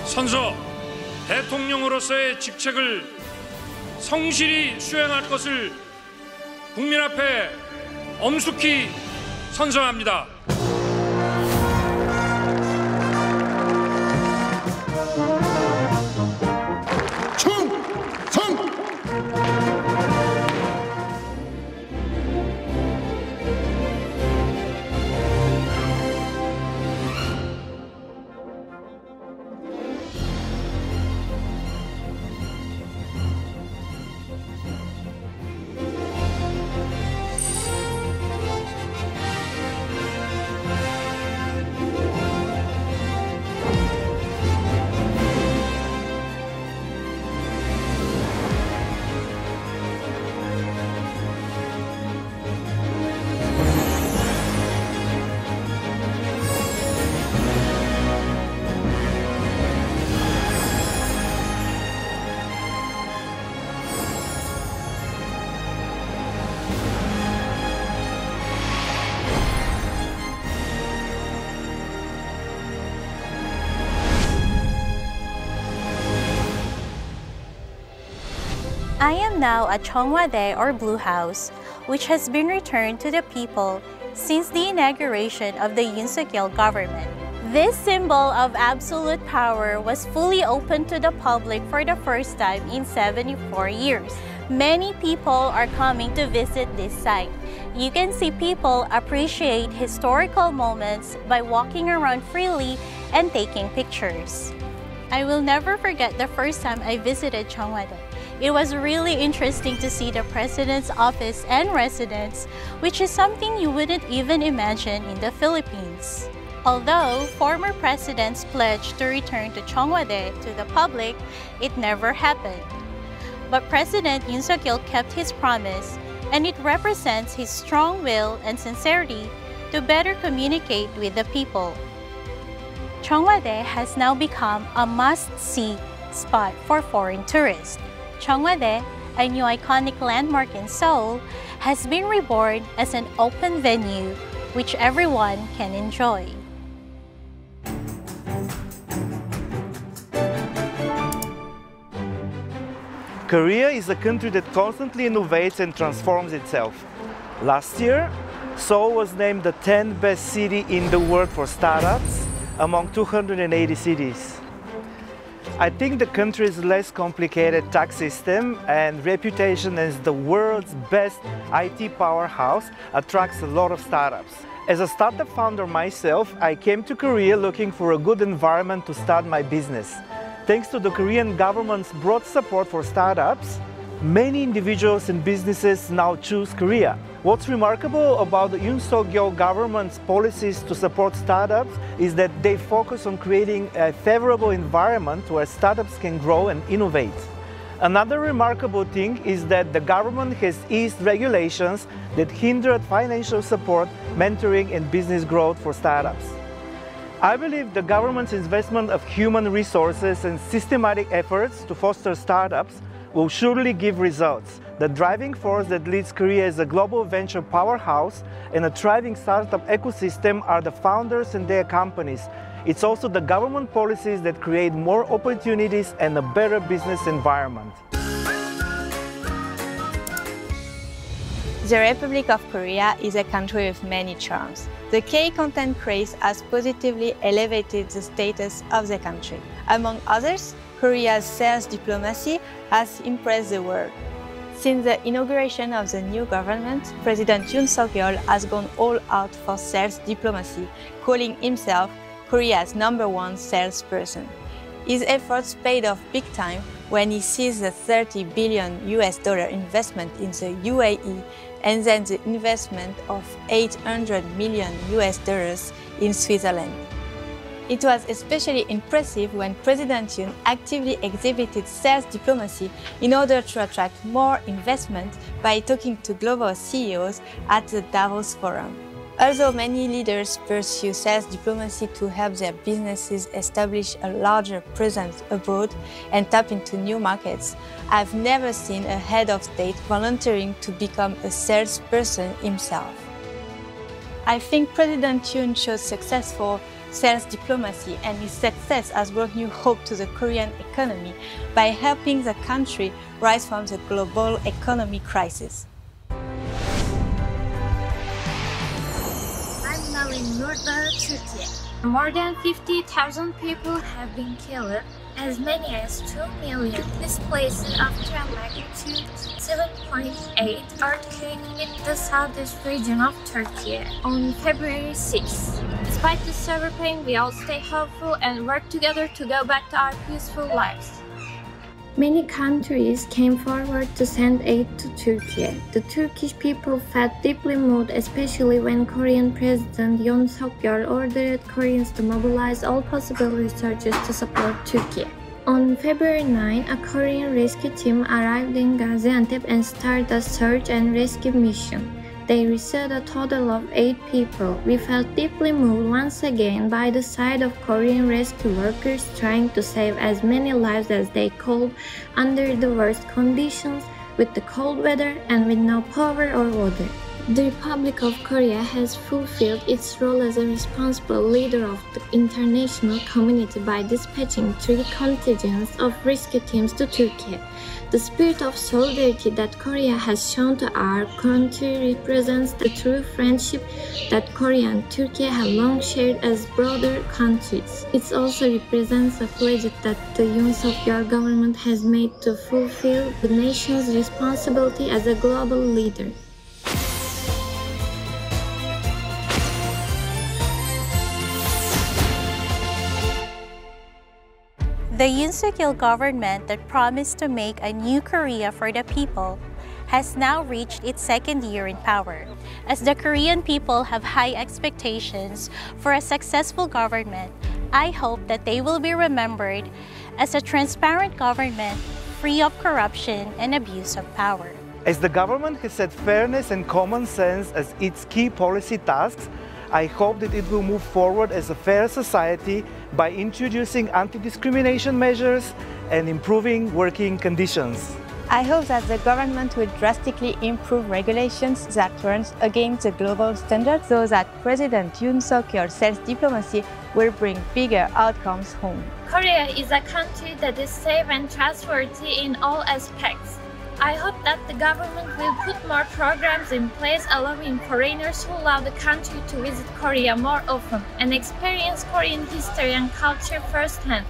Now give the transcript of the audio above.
선서 대통령으로서의 직책을 성실히 수행할 것을 국민 앞에 엄숙히 선서합니다. I am now at Cheongwade or Blue House, which has been returned to the people since the inauguration of the Yoon Suk Yeol government. This symbol of absolute power was fully open to the public for the first time in 74 years. Many people are coming to visit this site. You can see people appreciate historical moments by walking around freely and taking pictures. I will never forget the first time I visited Cheongwade. It was really interesting to see the President's office and residence, which is something you wouldn't even imagine in the Philippines. Although former presidents pledged to return to Cheongwade to the public, it never happened. But President Yoon Suk Yeol kept his promise, and it represents his strong will and sincerity to better communicate with the people. Cheongwade has now become a must-see spot for foreign tourists. Cheongwade, a new iconic landmark in Seoul, has been reborn as an open venue which everyone can enjoy. Korea is a country that constantly innovates and transforms itself. Last year, Seoul was named the 10th best city in the world for startups among 280 cities. I think the country's less complicated tax system and reputation as the world's best IT powerhouse attracts a lot of startups. As a startup founder myself, I came to Korea looking for a good environment to start my business. Thanks to the Korean government's broad support for startups, many individuals and businesses now choose Korea. What's remarkable about the Yoon Suk Yeol government's policies to support startups is that they focus on creating a favorable environment where startups can grow and innovate. Another remarkable thing is that the government has eased regulations that hindered financial support, mentoring, and business growth for startups. I believe the government's investment of human resources and systematic efforts to foster startups will surely give results. The driving force that leads Korea as a global venture powerhouse and a thriving startup ecosystem are the founders and their companies. It's also the government policies that create more opportunities and a better business environment. The Republic of Korea is a country with many charms. The K-content craze has positively elevated the status of the country. Among others, Korea's sales diplomacy has impressed the world. Since the inauguration of the new government, President Yoon Suk Yeol has gone all out for sales diplomacy, calling himself Korea's #1 salesperson. His efforts paid off big time when he seized the $30 billion investment in the UAE and then the investment of $800 million in Switzerland. It was especially impressive when President Yoon actively exhibited sales diplomacy in order to attract more investment by talking to global CEOs at the Davos Forum. Although many leaders pursue sales diplomacy to help their businesses establish a larger presence abroad and tap into new markets, I've never seen a head of state volunteering to become a salesperson himself. I think President Yoon chose successful sales diplomacy and his success has brought new hope to the Korean economy by helping the country rise from the global economic crisis. I'm now in northern Turkey. More than 50,000 people have been killed, as many as 2 million displaced after a magnitude 7.8 earthquake hit the southeast region of Turkey on February 6. Despite the severe pain, we all stay hopeful and work together to go back to our peaceful lives. Many countries came forward to send aid to Turkey. The Turkish people felt deeply moved, especially when Korean President Yoon Suk Yeol ordered Koreans to mobilize all possible resources to support Turkey. On February 9, a Korean rescue team arrived in Gaziantep and started a search and rescue mission. They rescued a total of 8 people. We felt deeply moved once again by the sight of Korean rescue workers trying to save as many lives as they could under the worst conditions, with the cold weather and with no power or water. The Republic of Korea has fulfilled its role as a responsible leader of the international community by dispatching 3 contingents of rescue teams to Turkey. The spirit of solidarity that Korea has shown to our country represents the true friendship that Korea and Turkey have long shared as brother countries. It also represents a pledge that the Yoon Suk Yeol government has made to fulfill the nation's responsibility as a global leader. The Yoon Suk Yeol government that promised to make a new Korea for the people has now reached its 2nd year in power. As the Korean people have high expectations for a successful government, I hope that they will be remembered as a transparent government free of corruption and abuse of power. As the government has set fairness and common sense as its key policy tasks, I hope that it will move forward as a fair society by introducing anti-discrimination measures and improving working conditions. I hope that the government will drastically improve regulations that run against the global standards so that President Yoon Suk Yeol's sales diplomacy will bring bigger outcomes home. Korea is a country that is safe and trustworthy in all aspects. I hope that the government will put more programs in place allowing foreigners who love the country to visit Korea more often and experience Korean history and culture firsthand.